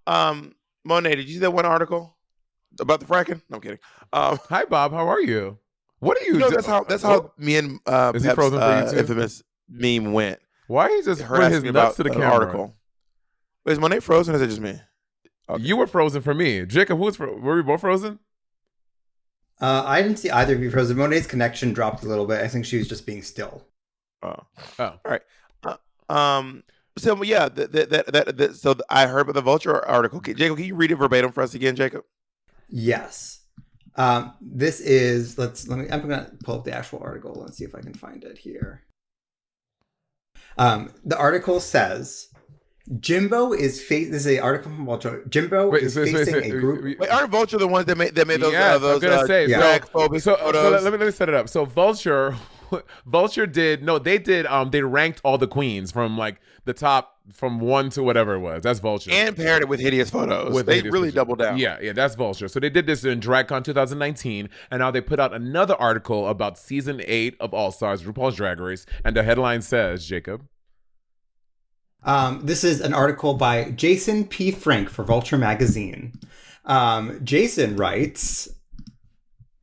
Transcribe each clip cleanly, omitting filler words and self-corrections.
Monet, did you see that one article about the fracking? No, I'm kidding. Um, Hi, Bob. How are you? What are you no, do? that's how me and Is he Pep's frozen for you too? infamous meme went. Why he just Her put his asking me nuts about to the an camera? article. Wait, is Monet frozen or is it just me? Okay. You were frozen for me. Jacob, were we both frozen? I didn't see either of you frozen. Monet's connection dropped a little bit. I think she was just being still. Oh. Oh. All right. So yeah, so I heard about the Vulture article. Jacob, can you read it verbatim for us again, Jacob? Yes. This is I'm gonna pull up the actual article. Let's see if I can find it here. The article says Jimbo is this is an article from Vulture. Jimbo is facing a group. Wait, aren't Vulture the ones that made those Yes, those I'm gonna say, drag phobic so photos? let me set it up. So Vulture they ranked all the queens from like the top from 1 to whatever it was. That's Vulture. And paired it with hideous photos. They really doubled down. Yeah, that's Vulture. So they did this in DragCon 2019, and now they put out another article about season 8 of All Stars, RuPaul's Drag Race, and the headline says, Jacob. This is an article by Jason P. Frank for Vulture Magazine. Jason writes,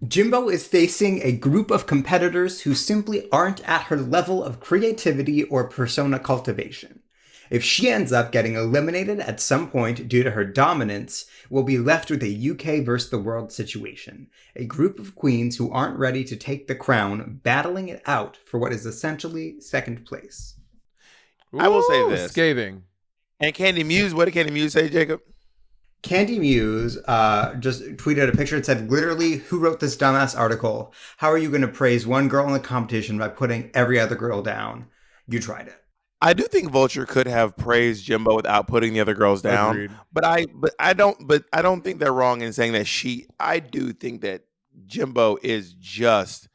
Jimbo is facing a group of competitors who simply aren't at her level of creativity or persona cultivation. If she ends up getting eliminated at some point due to her dominance, we'll be left with a UK versus the world situation. A group of queens who aren't ready to take the crown, battling it out for what is essentially second place. I will say this. Scathing. And Candy Muse, what did Candy Muse say, Jacob? Candy Muse just tweeted a picture and said, literally, who wrote this dumbass article? How are you going to praise one girl in the competition by putting every other girl down? You tried it. I do think Vulture could have praised Jimbo without putting the other girls down. Agreed. But I don't think they're wrong in saying that I do think that Jimbo is just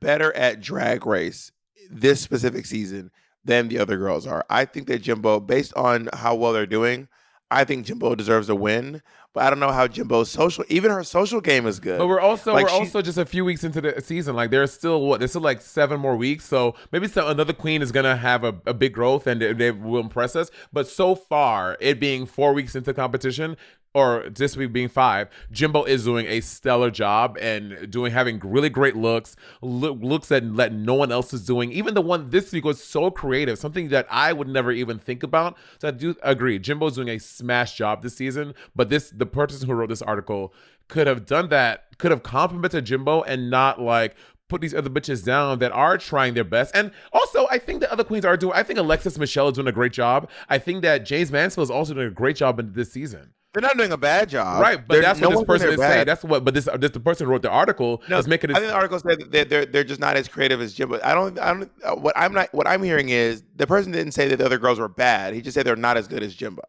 better at Drag Race this specific season than the other girls are. I think that Jimbo, based on how well they're doing, I think Jimbo deserves a win. But I don't know how Jimbo's even her social game is good. But we're also just a few weeks into the season. Like there's still like 7 more weeks. So maybe another queen is gonna have a big growth and they will impress us. But so far, it being 4 weeks into competition, or this week being 5, Jimbo is doing a stellar job and having really great looks that no one else is doing. Even the one this week was so creative, something that I would never even think about. So I do agree, Jimbo's doing a smash job this season. But the person who wrote this article could have done that, could have complimented Jimbo and not like put these other bitches down that are trying their best. And also, I think the other queens are doing. I think Alexis Michelle is doing a great job. I think that James Mansfield is also doing a great job in this season. They're not doing a bad job, right? But that's what this person is saying. That's what. But this the person who wrote the article is making it. I think the article said that they're just not as creative as Jimbo. What I'm hearing is the person didn't say that the other girls were bad. He just said they're not as good as Jimbo.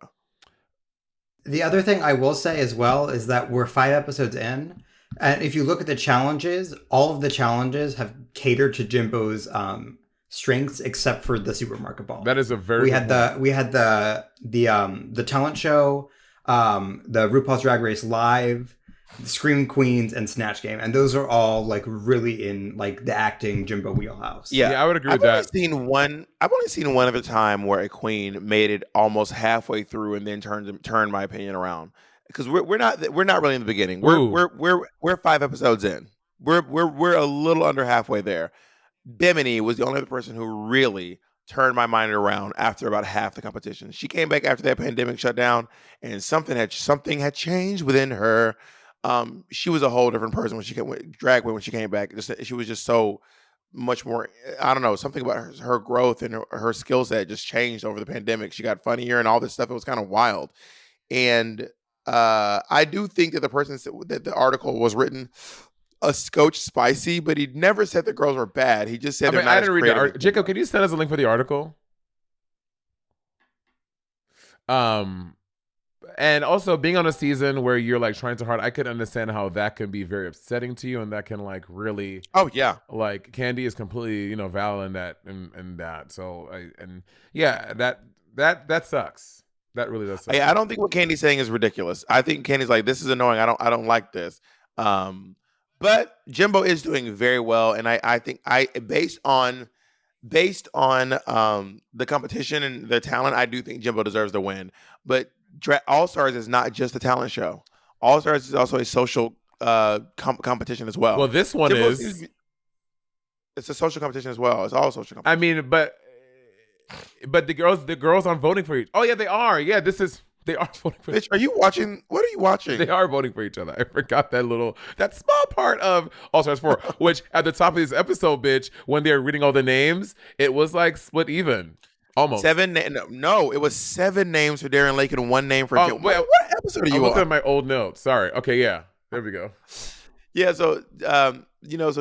The other thing I will say as well is that we're 5 episodes in, and if you look at the challenges, all of the challenges have catered to Jimbo's strengths, except for the supermarket ball. That is a very. We had the talent show, the RuPaul's Drag Race Live, Scream Queens, and Snatch Game, and those are all like really in like the acting Jimbo wheelhouse. Yeah, I would agree with that. I've only seen one other time where a queen made it almost halfway through and then turned my opinion around. Because we're not really in the beginning. We're 5 episodes in. We're a little under halfway there. Bimini was the only other person who really turned my mind around after about half the competition. She came back after that pandemic shut down, and something had changed within her. She was a whole different person when she came back. She was just so much more. I don't know, something about her growth and her skill set just changed over the pandemic. She got funnier and all this stuff. It was kind of wild, and I do think that the person that the article was written a scotch spicy, but he never said the girls were bad. He just said I didn't read the article. Jacob, can you send us a link for the article? And also being on a season where you're like trying so hard, I could understand how that can be very upsetting to you, and that can like really. Oh yeah. Like Candy is completely valid in that and that. So that sucks. That really does suck. I don't think what Candy's saying is ridiculous. I think Candy's like, this is annoying. I don't like this. But Jimbo is doing very well, and I think based on the competition and the talent, I do think Jimbo deserves the win. But All Stars is not just a talent show. All Stars is also a social competition as well. Well, this one is. It's a social competition as well. It's all social competition. I mean, but the girls aren't voting for each. Oh yeah, they are. Yeah, they are voting for. Bitch, are you watching? What are you watching? They are voting for each other. I forgot that small part of All Stars 4, which at the top of this episode, bitch, when they're reading all the names, it was like split even. Almost. No, it was 7 names for Darren Lake and 1 name for Jim. What episode are you on? I'm looking at my old notes. Sorry. Okay, yeah. There we go. Yeah, so so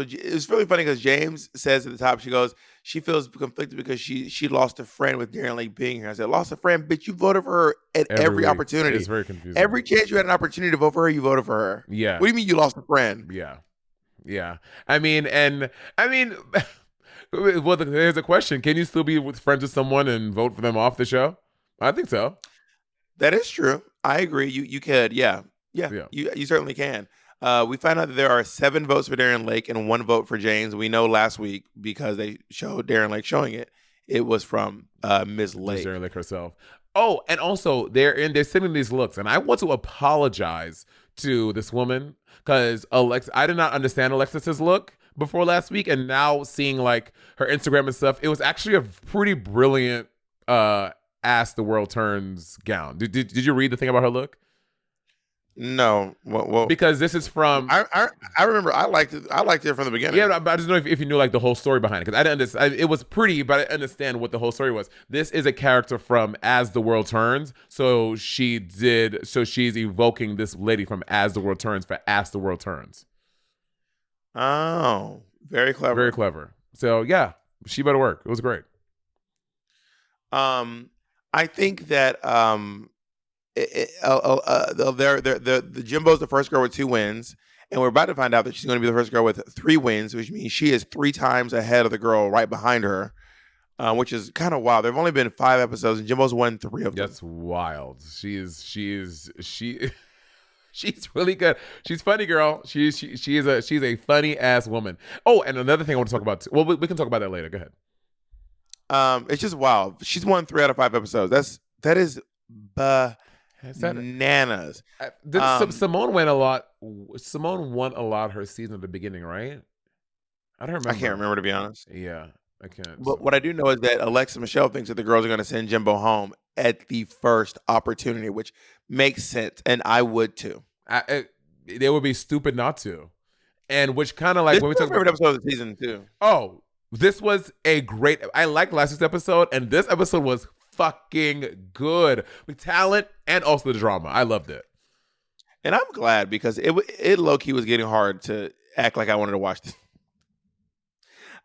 it's really funny because James says at the top, she feels conflicted because she lost a friend with Darren Lake being here. I said, lost a friend, bitch, you voted for her at every opportunity. It's very confusing. Every chance you had an opportunity to vote for her, you voted for her. Yeah. What do you mean you lost a friend? Yeah. I mean, well, here's a question. Can you still be friends with someone and vote for them off the show? I think so. That is true. I agree. You could. Yeah. You certainly can. We find out that there are 7 votes for Darren Lake and 1 vote for James. We know last week because they showed Darren Lake showing it. It was from Ms. Lake. Darren Lake herself. Oh, and also they're sending these looks, and I want to apologize to this woman because I did not understand Alexis's look before last week, and now seeing like her Instagram and stuff, it was actually a pretty brilliant Ask the World Turns gown. Did you read the thing about her look? No, well, because this is from. I remember I liked it from the beginning. Yeah, but I just don't know if you knew like the whole story behind it, because I didn't understand. It was pretty, but I didn't understand what the whole story was. This is a character from As the World Turns, so she's evoking this lady from As the World Turns for Ask the World Turns. Oh, very clever, very clever. So yeah, she better work. It was great. I think that the Jimbo's the first girl with 2 wins, and we're about to find out that she's going to be the first girl with 3 wins, which means she is 3 times ahead of the girl right behind her, which is kind of wild. There've only been 5 episodes, and Jimbo's won 3 of them. That's wild. She's really good. She's funny, girl. She's a funny ass woman. Oh, and another thing I want to talk about. Well, we can talk about that later. Go ahead. It's just wild. She's won 3 out of 5 episodes. That is bananas. Simone won a lot. Simone won a lot her season at the beginning, right? I don't remember. I can't remember, to be honest. Yeah, I can't. But what I do know is that Alexa Michelle thinks that the girls are going to send Jimbo home at the first opportunity, which makes sense, and I would too. They would be stupid not to, and which kind of like when we talk about favorite episode of the season too. Oh, this was a great. I liked last week's episode, and this episode was fucking good with talent and also the drama. I loved it, and I'm glad because it low key was getting hard to act like I wanted to watch this.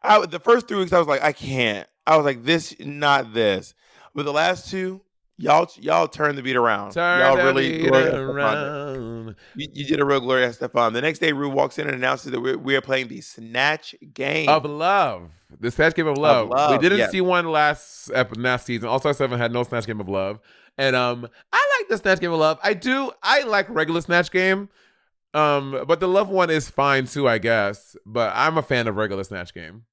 The first 3 weeks I was like, I can't. I was like, this, not this. But the last 2. Y'all turned the beat around. Y'all really around. You did a real Gloria Estefan. The next day, Ru walks in and announces that we are playing the Snatch Game of Love. The Snatch Game of Love. We didn't see one last season. All Star 7 had no Snatch Game of Love. And I like the Snatch Game of Love. I like regular Snatch Game. But the Love one is fine too, I guess. But I'm a fan of regular Snatch Game.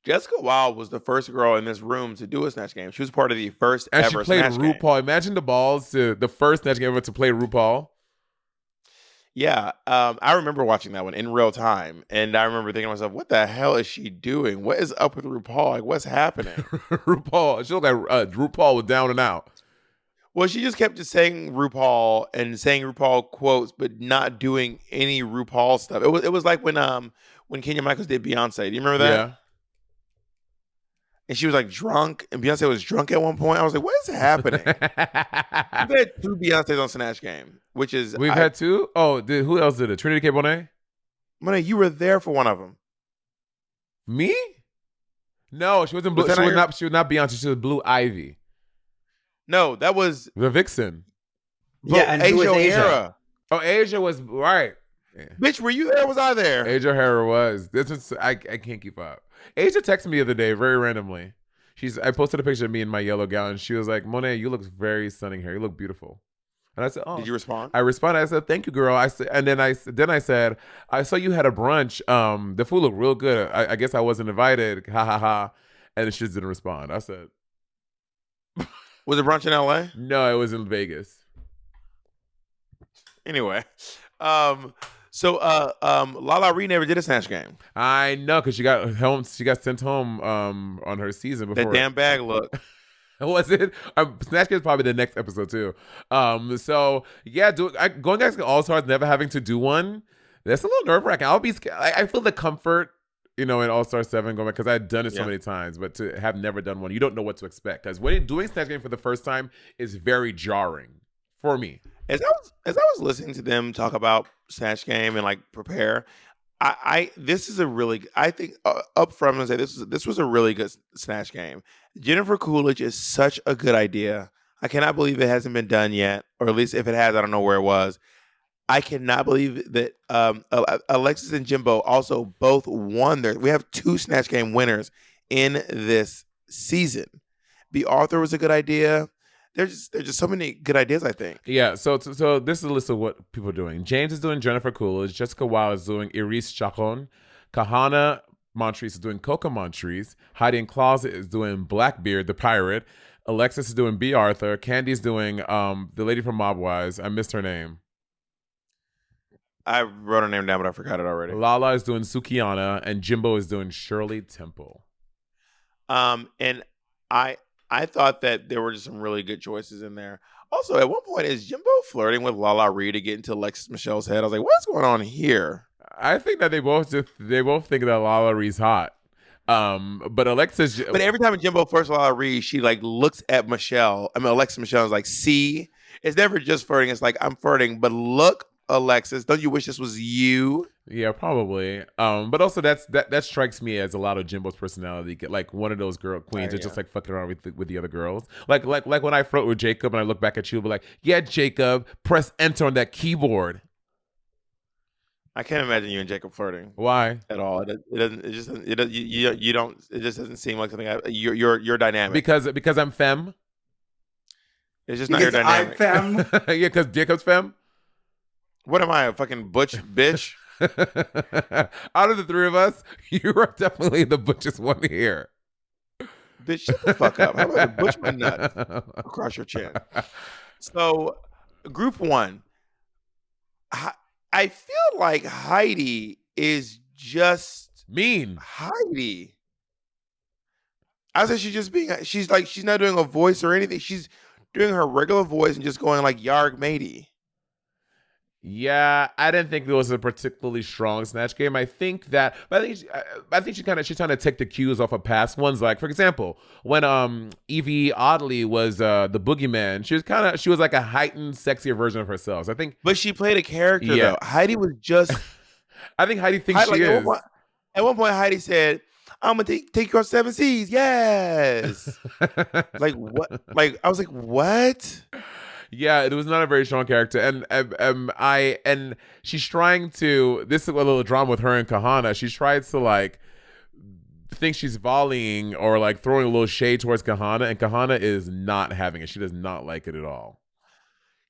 Jessica Wilde was the first girl in this room to do a Snatch Game. She was part of the first and ever she played Snatch RuPaul. Game. Imagine the balls to the first Snatch Game ever to play RuPaul. Yeah, I remember watching that one in real time, and I remember thinking to myself, "What the hell is she doing? What is up with RuPaul? Like, what's happening?" RuPaul. She looked like RuPaul was down and out. Well, she just kept saying RuPaul and saying RuPaul quotes, but not doing any RuPaul stuff. It was like when Kenya Michaels did Beyonce. Do you remember that? Yeah. And she was like drunk, and Beyonce was drunk at one point. I was like, what is happening? We've had 2 Beyoncés on Snatch Game, which is... We've had 2? Oh, who else did it? Trinity K. Bonet? Monet, you were there for one of them. Me? No, she wasn't. She was not Beyonce. She was Blue Ivy. No, that was... The Vixen. Yeah, and Asia O'Hara. Oh, Asia was... Right. Yeah. Bitch, were you there? Was I there? Asia O'Hara was. This is... I can't keep up. Asia texted me the other day very randomly. I posted a picture of me in my yellow gown, and she was like, Monet, you look very stunning here. You look beautiful. And I said, oh. Did you respond? I responded. I said, thank you, girl. And then I said, I saw you had a brunch. The food looked real good. I guess I wasn't invited. Ha ha ha. And she just didn't respond. I said, Was it brunch in LA? No, it was in Vegas. Anyway, Lala Ree never did a Snatch Game. I know, because she got home. She got sent home on her season before. That damn bag look. Was it? Snatch Game is probably the next episode too. So yeah, going back to All Stars, never having to do one. That's a little nerve wracking. I'll be scared. I feel the comfort, in All Star 7 going back, because I've done it so many times, but to have never done one, you don't know what to expect. Because when doing Snatch Game for the first time is very jarring for me. As I was listening to them talk about Snatch Game and like prepare, this is a really, I think up front and say this was a really good Snatch Game. Jennifer Coolidge is such a good idea. I cannot believe it hasn't been done yet, or at least if it has, I don't know where it was. I cannot believe that Alexis and Jimbo also both won we have 2 Snatch Game winners in this season. The Arthur was a good idea. There's just so many good ideas, I think. Yeah, so this is a list of what people are doing. James is doing Jennifer Coolidge. Jessica Wilde is doing Iris Chacon. Kahana Montrese is doing Coca Montrese. Heidi in Closet is doing Blackbeard, the pirate. Alexis is doing B. Arthur. Candy's doing the lady from Mobwise. I missed her name. I wrote her name down, but I forgot it already. Lala is doing Sukiana, and Jimbo is doing Shirley Temple. And I thought that there were just some really good choices in there. Also, at one point, is Jimbo flirting with Lala Ree to get into Alexis Michelle's head? I was like, what's going on here? I think that they both think that Lala Ree's hot. But Alexis. But every time Jimbo flirts with Lala Ree, she like looks at Michelle. I mean, Alexis Michelle is like, see, it's never just flirting. It's like, I'm flirting, but look, Alexis, don't you wish this was you? Yeah, probably. But also that strikes me as a lot of Jimbo's personality, like one of those queens that just like fucking around with the other girls. Like when I flirt with Jacob and I look back at you, but like, yeah, Jacob, press enter on that keyboard. I can't imagine you and Jacob flirting. Why? At all? It just doesn't seem like something. You're dynamic because I'm femme. It's just not your dynamic. I'm femme. Yeah, because Jacob's femme. What am I, a fucking butch bitch? Out of the 3 of us, you are definitely the butchest one here. Bitch, shut the fuck up. How about I butch my nuts across your chin? So, group 1. I feel like Heidi is just mean. Heidi. I said she's not doing a voice or anything. She's doing her regular voice and just going like Yarg matey. Yeah, I didn't think it was a particularly strong Snatch Game. I think she's trying to take the cues off of past ones. Like, for example, when Evie Oddly was the boogeyman, she was like a heightened, sexier version of herself. So I think, but she played a character though. Heidi was just. I think Heidi thinks she is. At one point, Heidi said, "I'm gonna take your 7 C's." Yes. Like what? Like I was like, what? Yeah, it was not a very strong character, and she's trying to. This is a little drama with her and Kahana. She tries to like think she's volleying or like throwing a little shade towards Kahana, and Kahana is not having it. She does not like it at all.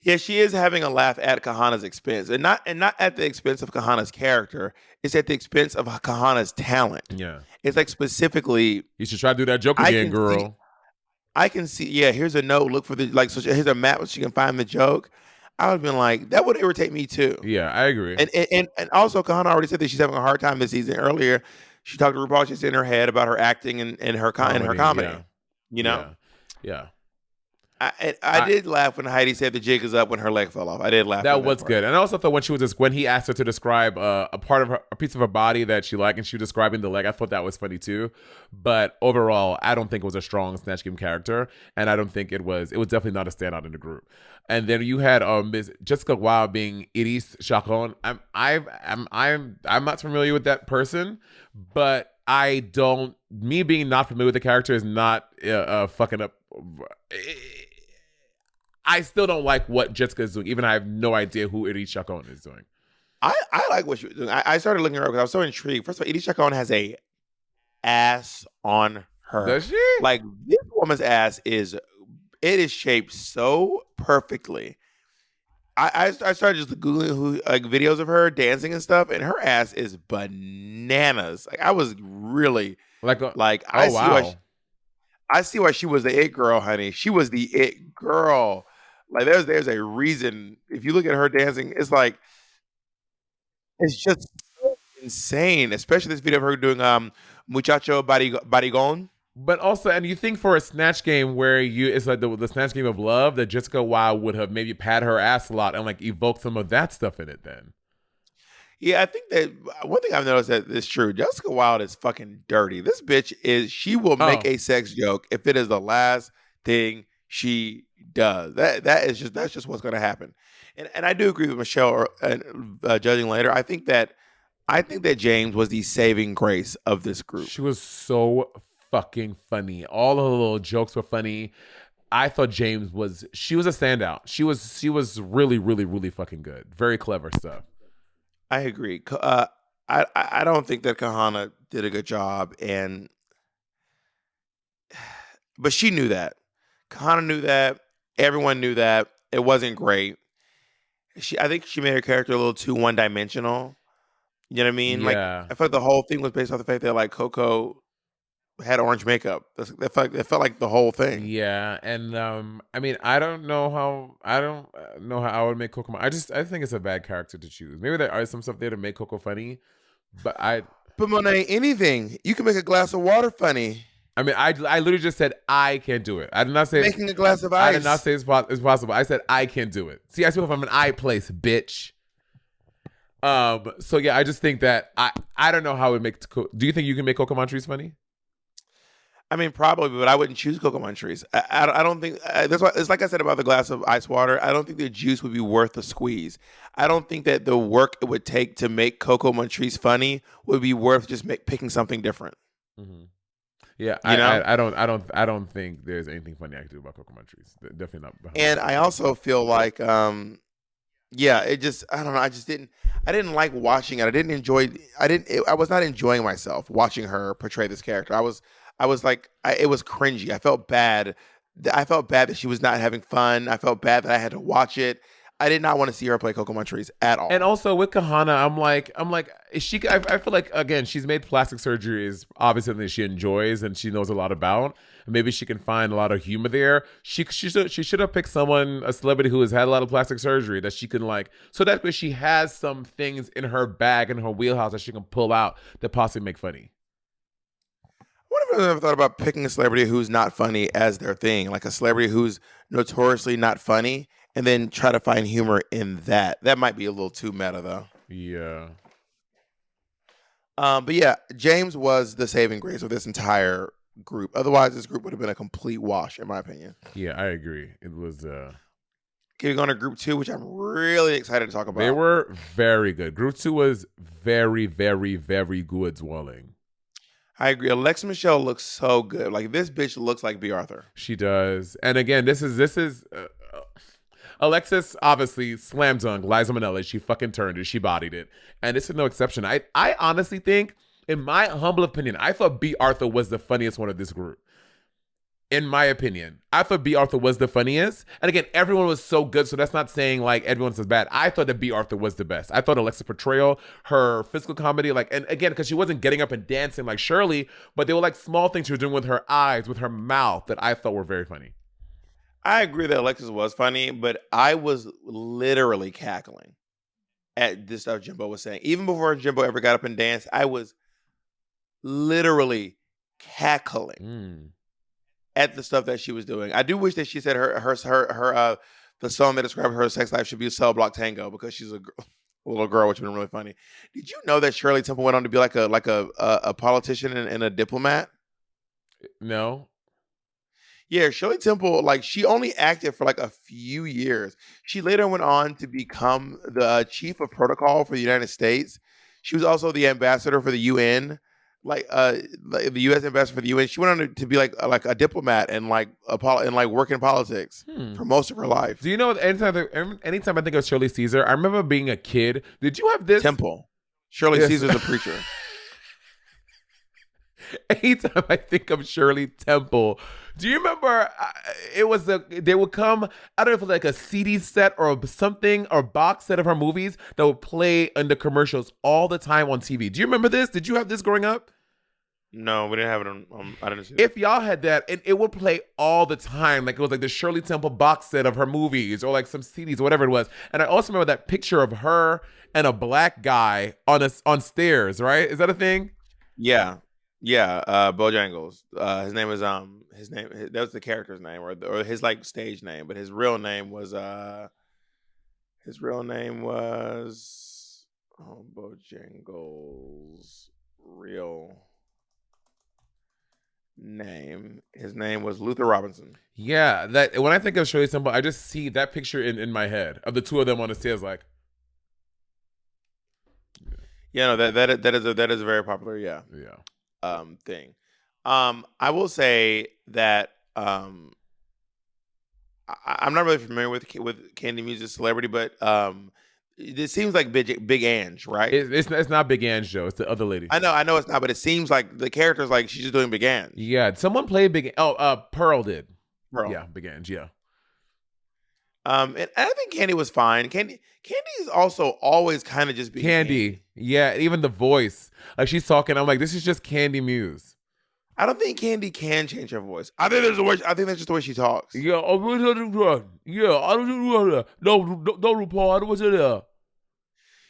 Yeah, she is having a laugh at Kahana's expense, and not at the expense of Kahana's character. It's at the expense of Kahana's talent. Yeah, it's like specifically. You should try to do that joke again, girl. I can see, yeah, here's a note, look for the, like, so here's a map where she can find the joke. I would have been like, that would irritate me too. Yeah, I agree. And also, Kahana already said that she's having a hard time this season. Earlier, she talked to RuPaul, she's in her head about her acting and her comedy. Yeah. You know? Yeah. I did laugh when Heidi said the jig is up when her leg fell off. I did laugh. That was good. And I also thought when he asked her to describe a piece of her body that she liked, and she was describing the leg, I thought that was funny too. But overall, I don't think it was a strong Snatch Game character, and I don't think it was definitely not a standout in the group. And then you had Miss Jessica Wilde being Iris Chacon. I'm not familiar with that person, but me being not familiar with the character is not fucking up. I still don't like what Jessica is doing, even I have no idea who Iris Chacon is doing. I like what she was doing. I started looking at her because I was so intrigued. First of all, Iris Chacon has a ass on her. Does she? Like, this woman's ass is shaped so perfectly. I started just Googling videos of her dancing and stuff, and her ass is bananas. Like, I was really I I see why she was the it girl, honey. She was the it girl. Like there's a reason. If you look at her dancing, it's just so insane. Especially this video of her doing Muchacho Barigón. But also, and you think for a Snatch Game where it's like the Snatch Game of Love, that Jessica Wilde would have maybe pat her ass a lot and like evoke some of that stuff in it then. Yeah, I think that one thing I've noticed that is true. Jessica Wilde is fucking dirty. This bitch she will make a sex joke if it is the last thing she does. That's just what's going to happen. And I do agree with Michelle judging later. I think that James was the saving grace of this group. She was so fucking funny. All of the little jokes were funny. I thought she was a standout. She was really, really, really fucking good. Very clever stuff. I agree. I don't think that Kahana did a good job, but she knew that. Kahana knew that. Everyone knew that. It wasn't great. I think she made her character a little too one-dimensional. You know what I mean? Yeah. Like I felt like the whole thing was based off the fact that like Coco had orange makeup. It felt like the whole thing. Yeah, and I mean, I don't know how I would make Coco. I think it's a bad character to choose. Maybe there are some stuff there to make Coco funny, but Monet, anything you can make a glass of water funny. I mean, I literally just said I can't do it. I did not say making a glass of ice. I did not say it's possible. I said I can't do it. See, I speak from an I place, bitch. So yeah, I just think that I don't know how it would make. Do you think you can make Coco Montrese funny? I mean, probably, but I wouldn't choose Coco Montrese. I don't think that's why. It's like I said about the glass of ice water. I don't think the juice would be worth the squeeze. I don't think that the work it would take to make Coco Montrese funny would be worth just picking something different. Mm-hmm. Yeah, I don't think there's anything funny I can do about Coco Montrese. Definitely not. And I also feel like, yeah, it just I don't know. I didn't like watching it. I was not enjoying myself watching her portray this character. I was like, it was cringy. I felt bad. I felt bad that she was not having fun. I felt bad that I had to watch it. I did not want to see her play Coco Montrese at all. And also with Kahana, I'm like, is she? I feel like again, she's made plastic surgery is obviously something she enjoys and she knows a lot about. Maybe she can find a lot of humor there. She should have picked a celebrity who has had a lot of plastic surgery that she can like, so that way she has some things in her bag in her wheelhouse that she can pull out that possibly make funny. I wonder if I've ever thought about picking a celebrity who's not funny as their thing, like a celebrity who's notoriously not funny, and then try to find humor in that. That might be a little too meta, though. Yeah. But yeah, James was the saving grace of this entire group. Otherwise, this group would have been a complete wash, in my opinion. Yeah, I agree. It was. Keeping on to group 2, which I'm really excited to talk about. They were very good. Group 2 was very, very, very good. Zwelling. I agree. Alexa Michelle looks so good. Like this bitch looks like B. Arthur. She does. And again, this is Alexis, obviously slam dunk. Liza Minnelli, she fucking turned it. She bodied it, and this is no exception. I honestly think, in my humble opinion, I thought B. Arthur was the funniest one of this group. In my opinion, I thought B. Arthur was the funniest. And again, everyone was so good, so that's not saying like everyone's as bad. I thought that B. Arthur was the best. I thought Alexa's portrayal, her physical comedy, like, and again, because she wasn't getting up and dancing like Shirley, but they were like small things she was doing with her eyes, with her mouth, that I thought were very funny. I agree that Alexis was funny, but I was literally cackling at this stuff Jimbo was saying. Even before Jimbo ever got up and danced, I was literally cackling at the stuff that she was doing. I do wish that she said her the song that described her sex life should be Cell Block Tango, because she's a little girl, which would have been really funny. Did you know that Shirley Temple went on to be like a politician and a diplomat? No. Yeah, Shirley Temple, like, she only acted for like a few years. She later went on to become the chief of protocol for the United States. She was also the ambassador for the UN, like the U.S. ambassador for the UN. She went on to be like a diplomat and work in politics for most of her life. Do you know, anytime I think of Shirley Caesar, I remember being a kid. Did you have this? Temple. Shirley Caesar's a preacher. Anytime I think of Shirley Temple, do you remember they would come, I don't know if it was like a CD set or something or box set of her movies that would play under commercials all the time on TV. Do you remember this? Did you have this growing up? No, we didn't have it on. I didn't see it. If y'all had that, and it would play all the time, like it was like the Shirley Temple box set of her movies, or like some CDs, whatever it was. And I also remember that picture of her and a black guy on stairs. Right? Is that a thing? Yeah. Bojangles. His name was that was the character's name, or his like stage name, but his real name was Bojangles' real name. His name was Luther Robinson. Yeah, that when I think of Shirley Temple, I just see that picture in my head of the two of them on the stairs, like. Yeah, no, that is a very popular thing. I will say that I'm not really familiar with Candy Muse's celebrity, but it seems like Big Ange, right? It's not Big Ange though. It's the other lady. I know it's not, but it seems like the character's like she's just doing Big Ange. Yeah, someone played Big. Pearl did. Pearl. Yeah, Big Ange. Yeah. And I think Candy was fine. Candy is also always kind of just being Candy. Yeah, even the voice. Like she's talking, I'm like, this is just Candy Muse. I don't think Candy can change her voice. I think that's just the way she talks. Yeah, I don't do no, RuPaul, I don't want to do that.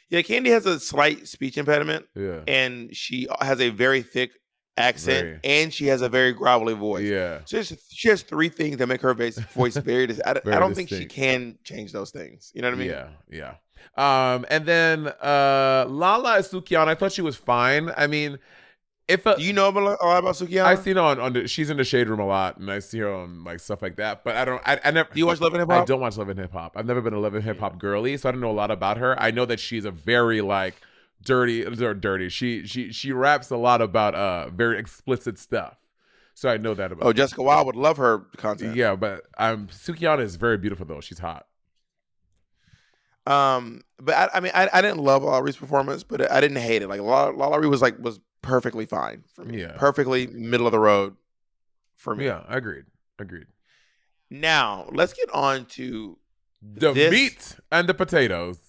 Yeah, Candy has a slight speech impediment. Yeah. And she has a very thick accent, and she has a very grovelly voice. Yeah. So she has three things that make her voice very I don't think she can change those things. You know what I mean? Yeah. And then Lala Sukiana, I thought she was fine. I mean, do you know a lot about Sukiana? I seen her she's in the Shade Room a lot, and I see her on like stuff like that. But I never. Do you watch Love and Hip Hop? I don't watch Love and Hip Hop. I've never been a Love and Hip Hop girly, so I don't know a lot about her. I know that she's a very like dirty. She raps a lot about very explicit stuff. So I know that about. Oh, Jessica Wilde would love her content. Yeah, but Sukiana is very beautiful though. She's hot. But I didn't love Lawry's performance, but I didn't hate it. Like Lawry was perfectly fine for me. Yeah. Perfectly middle of the road for me. Yeah, agreed. Now, let's get on to the meat and the potatoes.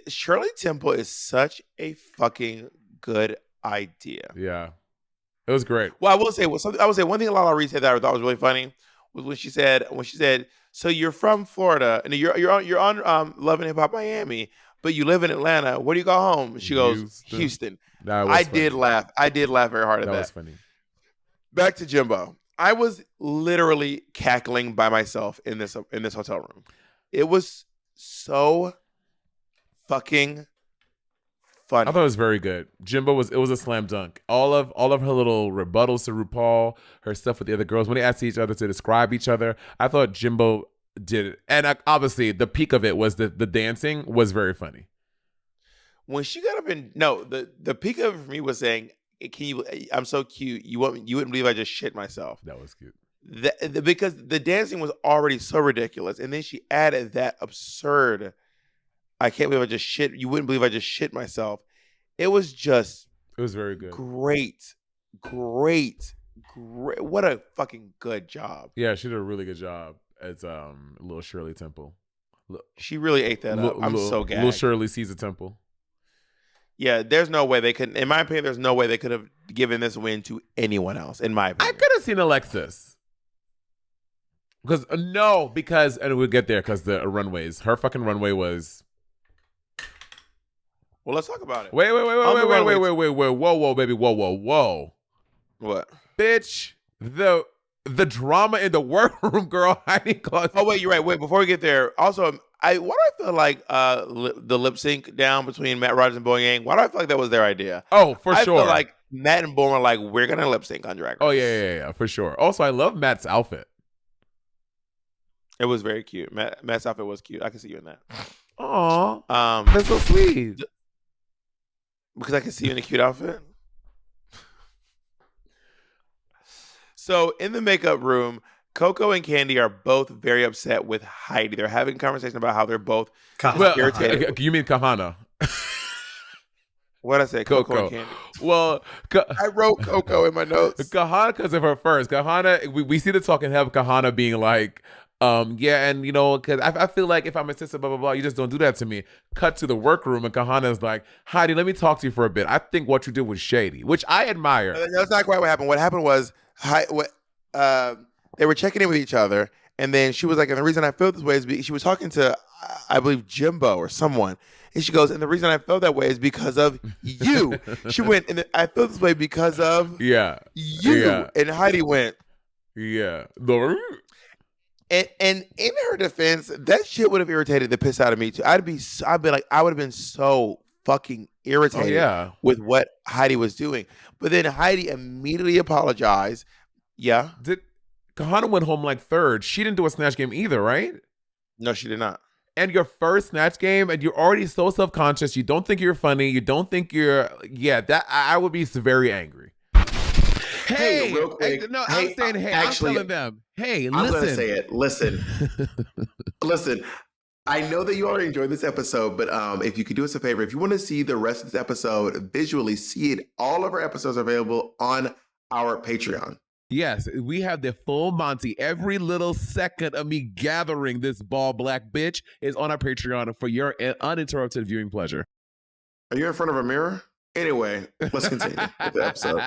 Shirley Temple is such a fucking good idea. Yeah. It was great. Well, I will say one thing Lala Reed said that I thought was really funny was when she said, so you're from Florida and you're on Love and Hip Hop Miami, but you live in Atlanta. Where do you go home? She goes, Houston. I did laugh. I did laugh very hard at that. That was funny. Back to Jimbo. I was literally cackling by myself in this hotel room. It was so fucking funny. I thought it was very good. Jimbo was a slam dunk. All of her little rebuttals to RuPaul, her stuff with the other girls when they asked each other to describe each other. I thought Jimbo did it, and obviously the peak of it was the dancing was very funny. When she got up the peak of it for me was saying, I'm so cute. You wouldn't believe I just shit myself. That was cute. Because the dancing was already so ridiculous, and then she added that absurd. I can't believe I just shit. You wouldn't believe I just shit myself. It was very good. Great. What a fucking good job. Yeah, she did a really good job as little Shirley Temple. She really ate that up. I'm so gagged. Little Shirley sees a temple. Yeah, there's no way they could. In my opinion, there's no way they could have given this win to anyone else. In my opinion, I could have seen Alexis. And we'll get there because the runways. Her fucking runway was. Well, let's talk about it. Wait, whoa, baby, whoa. What, bitch? The drama in the workroom, girl. I need close. Oh wait, you're right. Wait, before we get there, also, why do I feel like the lip sync down between Matt Rogers and Bowen? Why do I feel like that was their idea? Oh, for sure. I feel like Matt and Bowen were like, we're gonna lip sync on Drag Race. Oh yeah, for sure. Also, I love Matt's outfit. It was very cute. Matt's outfit was cute. I can see you in that. Aw, that's so sweet. Because I can see you in a cute outfit. So in the makeup room, Coco and Candy are both very upset with Heidi. They're having a conversation about how they're both irritated. You mean Kahana? What did I say? Coco and Candy. Well, I wrote Coco in my notes. Kahana because of her first. Kahana, we see the talking head of Kahana being like, Yeah, and because I feel like if I'm a sister, blah blah blah, you just don't do that to me. Cut to the workroom, and Kahana's like, Heidi, let me talk to you for a bit. I think what you did was shady, which I admire. That's not quite what happened. What happened was, uh, they were checking in with each other, and then she was like, and the reason I feel this way is she was talking to, I believe, Jimbo or someone, and she goes, and the reason I felt that way is because of you. She went, and I feel this way because of you. Yeah. And Heidi went, yeah. And in her defense, that shit would have irritated the piss out of me too. I'd be like, I would have been so fucking irritated with what Heidi was doing. But then Heidi immediately apologized. Yeah. Kahana went home like third. She didn't do a Snatch Game either, right? No, she did not. And your first Snatch Game, and you're already so self-conscious. You don't think you're funny. You don't think you're... Yeah, that I would be very angry. Hey, real quick. No, I'm saying, hey, actually, I'm telling them, hey, listen. I'm going to say it. Listen. Listen. I know that you already enjoyed this episode, but if you could do us a favor, if you want to see the rest of this episode visually, see it, all of our episodes are available on our Patreon. Yes, we have the full Monty. Every little second of me gathering this ball black bitch is on our Patreon for your uninterrupted viewing pleasure. Are you in front of a mirror? Anyway, let's continue with the episode.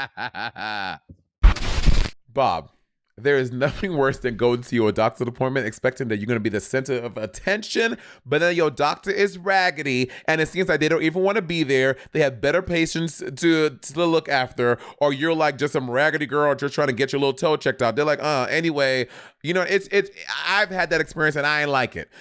Bob, there is nothing worse than going to your doctor's appointment expecting that you're going to be the center of attention, but then your doctor is raggedy, and it seems like they don't even want to be there. They have better patients to look after, or you're like just some raggedy girl just trying to get your little toe checked out. They're like, anyway, it's I've had that experience, and I ain't like it.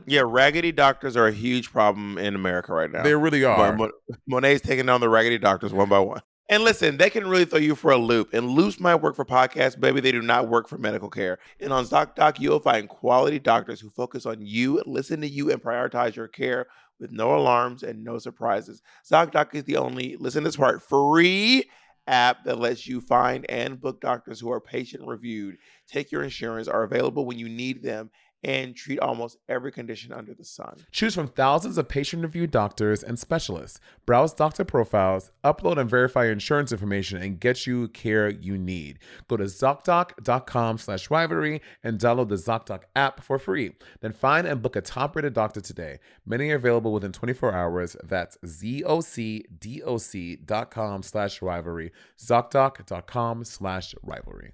Yeah, raggedy doctors are a huge problem in America right now. They really are. Monet's taking down the raggedy doctors one by one. And listen, they can really throw you for a loop. And loops might work for podcasts, baby. They do not work for medical care. And on ZocDoc, you'll find quality doctors who focus on you, listen to you, and prioritize your care with no alarms and no surprises. ZocDoc is the only, listen to this part, free app that lets you find and book doctors who are patient reviewed, take your insurance, are available when you need them, and treat almost every condition under the sun. Choose from thousands of patient-reviewed doctors and specialists. Browse doctor profiles, upload and verify your insurance information, and get you care you need. Go to ZocDoc.com/rivalry and download the ZocDoc app for free. Then find and book a top-rated doctor today. Many are available within 24 hours. That's ZocDoc.com/rivalry. ZocDoc.com/rivalry.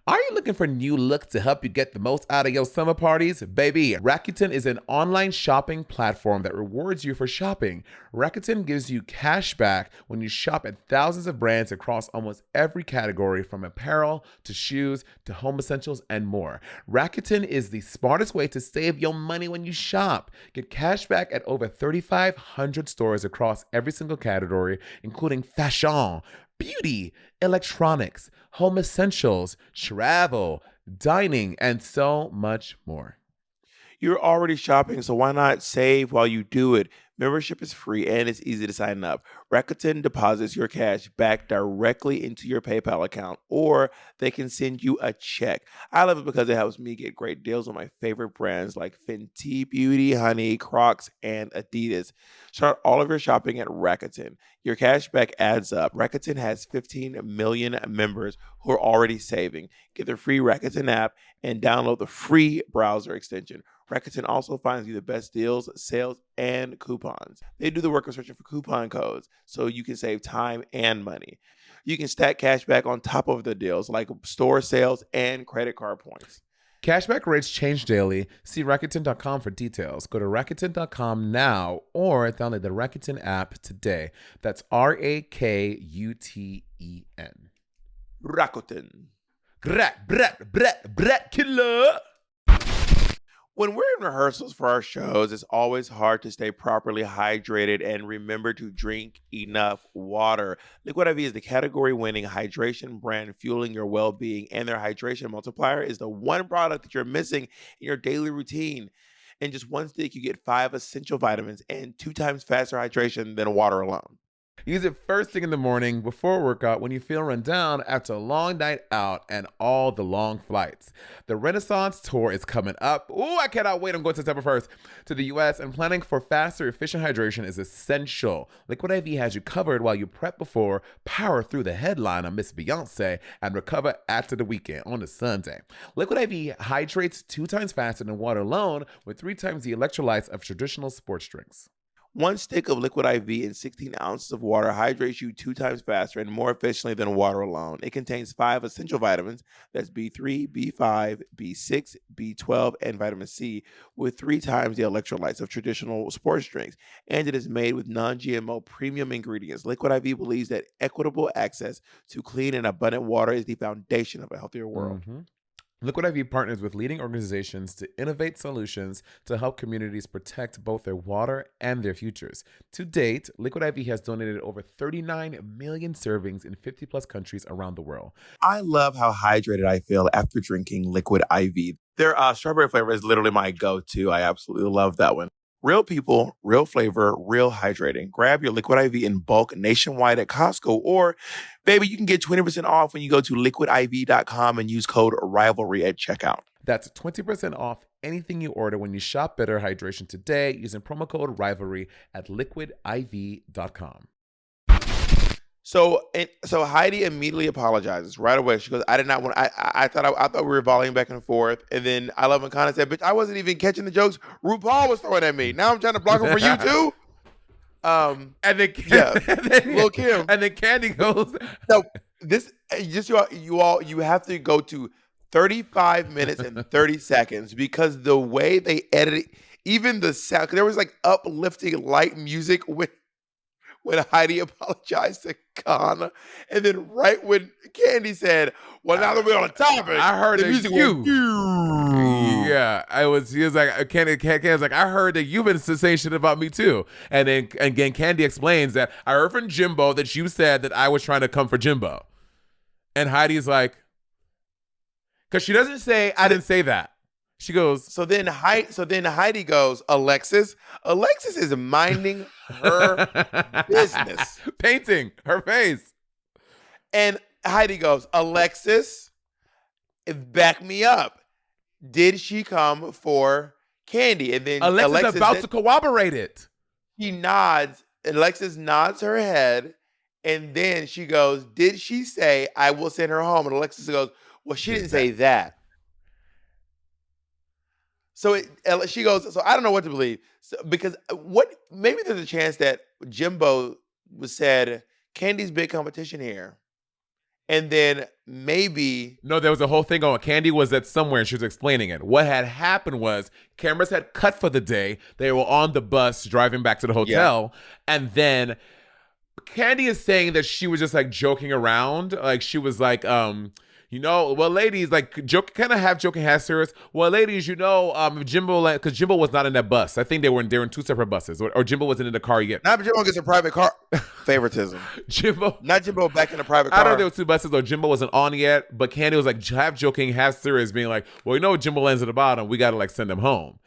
Are you looking for new looks to help you get the most out of your summer parties? Baby, Rakuten is an online shopping platform that rewards you for shopping. Rakuten gives you cash back when you shop at thousands of brands across almost every category, from apparel to shoes to home essentials and more. Rakuten is the smartest way to save your money when you shop. Get cash back at over 3,500 stores across every single category, including fashion, beauty, electronics, home essentials, travel, dining, and so much more. You're already shopping, so why not save while you do it? Membership is free and it's easy to sign up. Rakuten deposits your cash back directly into your PayPal account, or they can send you a check. I love it because it helps me get great deals on my favorite brands like Fenty Beauty, Honey, Crocs, and Adidas. Start all of your shopping at Rakuten. Your cash back adds up. Rakuten has 15 million members who are already saving. Get the free Rakuten app and download the free browser extension. Rakuten also finds you the best deals, sales, and coupons. They do the work of searching for coupon codes so you can save time and money. You can stack cash back on top of the deals like store sales and credit card points. Cashback rates change daily. See Rakuten.com for details. Go to Rakuten.com now or download the Rakuten app today. That's Rakuten. Rakuten. Brat killer. When we're in rehearsals for our shows, it's always hard to stay properly hydrated and remember to drink enough water. Liquid IV is the category-winning hydration brand fueling your well-being, and their hydration multiplier is the one product that you're missing in your daily routine. In just one stick, you get 5 essential vitamins and 2 times faster hydration than water alone. Use it first thing in the morning before a workout when you feel run down after a long night out and all the long flights. The Renaissance Tour is coming up. Ooh, I cannot wait. I'm going September 1st to the US, and planning for faster, efficient hydration is essential. Liquid IV has you covered while you prep before, power through the headline on Miss Beyonce, and recover after the weekend on a Sunday. Liquid IV hydrates 2 times faster than water alone with 3 times the electrolytes of traditional sports drinks. 1 stick of Liquid IV in 16 ounces of water hydrates you 2 times faster and more efficiently than water alone. It contains 5 essential vitamins, that's B3, B5, B6, B12, and vitamin C, with 3 times the electrolytes of traditional sports drinks. And it is made with non-GMO premium ingredients. Liquid IV believes that equitable access to clean and abundant water is the foundation of a healthier world. Mm-hmm. Liquid IV partners with leading organizations to innovate solutions to help communities protect both their water and their futures. To date, Liquid IV has donated over 39 million servings in 50 plus countries around the world. I love how hydrated I feel after drinking Liquid IV. Their strawberry flavor is literally my go-to. I absolutely love that one. Real people, real flavor, real hydrating. Grab your Liquid IV in bulk nationwide at Costco, or, baby, you can get 20% off when you go to liquidiv.com and use code RIVALRY at checkout. That's 20% off anything you order when you shop Better Hydration today using promo code RIVALRY at liquidiv.com. So Heidi immediately apologizes right away. She goes, "I did not want. I thought we were volleying back and forth." And then I love when Connor said, "Bitch, I wasn't even catching the jokes RuPaul was throwing at me. Now I'm trying to block them for you too." And then Lil' Kim. And then Candy goes, "No, this just you have to go to 35 minutes and 30 seconds because the way they edited, even the sound, 'cause there was like uplifting light music when Heidi apologized to Connor, and then right when Candy said, "Well, now that we're on the topic," I heard the that music you. went, Yeah, he was like, Candy was like, "I heard that you've been saying shit about me too." And then again, Candy explains that I heard from Jimbo that you said that I was trying to come for Jimbo. And Heidi's like, because she doesn't say, "I didn't say that." She goes, So then Heidi goes, Alexis is minding her business. painting her face. And Heidi goes, "Alexis, back me up. Did she come for Candy?" And then Alexis is about to corroborate it. She nods. Alexis nods her head. And then she goes, "Did she say I will send her home?" And Alexis goes, "Well, she didn't say that." So she goes, "So I don't know what to believe." So, because maybe there's a chance that Jimbo said, "Candy's big competition here." And then maybe... No, there was a whole thing on. Candy was at somewhere and she was explaining it. What had happened was cameras had cut for the day. They were on the bus driving back to the hotel. Yeah. And then Candy is saying that she was just like joking around. Like she was like, well, ladies, like kind of half joking, half serious. Well, ladies, Jimbo, because Jimbo was not in that bus. I think they were in 2 separate buses, or Jimbo wasn't in the car yet. Not Jimbo gets a private car. Favoritism. Not Jimbo back in a private car. I don't know if there were 2 buses or Jimbo wasn't on yet, but Candy was like half joking, half serious, being like, "Well, Jimbo lands at the bottom. We got to like send him home."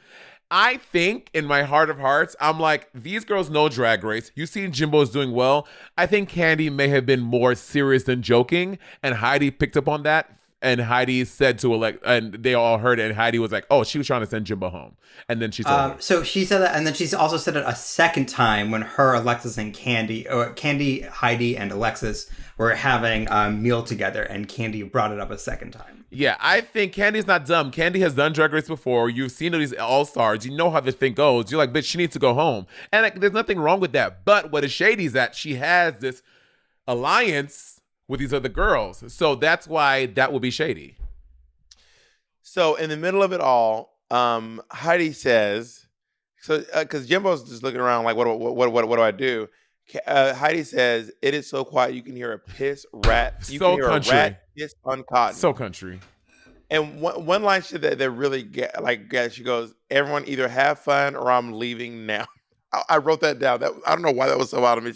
I think in my heart of hearts, I'm like, these girls know Drag Race. You see Jimbo's doing well. I think Candy may have been more serious than joking, and Heidi picked up on that. And Heidi said to and they all heard it, and Heidi was like, "Oh, she was trying to send Jimbo home." And then she told So she said that, and then she's also said it a second time when her, Alexis, and Candy, Heidi, and Alexis were having a meal together, and Candy brought it up a second time. Yeah, I think Candy's not dumb. Candy has done Drag Race before. You've seen these all-stars. You know how this thing goes. You're like, "Bitch, she needs to go home." And like, there's nothing wrong with that. But what is shady is that she has this alliance with these other girls. So that's why that would be shady. So in the middle of it all, Heidi says, because Jimbo's just looking around like, what do I do? Heidi says, "It is so quiet you can hear a piss rat. You so can hear country. A rat piss on cotton." So country. And one line that really get, she goes, "Everyone either have fun or I'm leaving now." I wrote that down. I don't know why that was so out of me.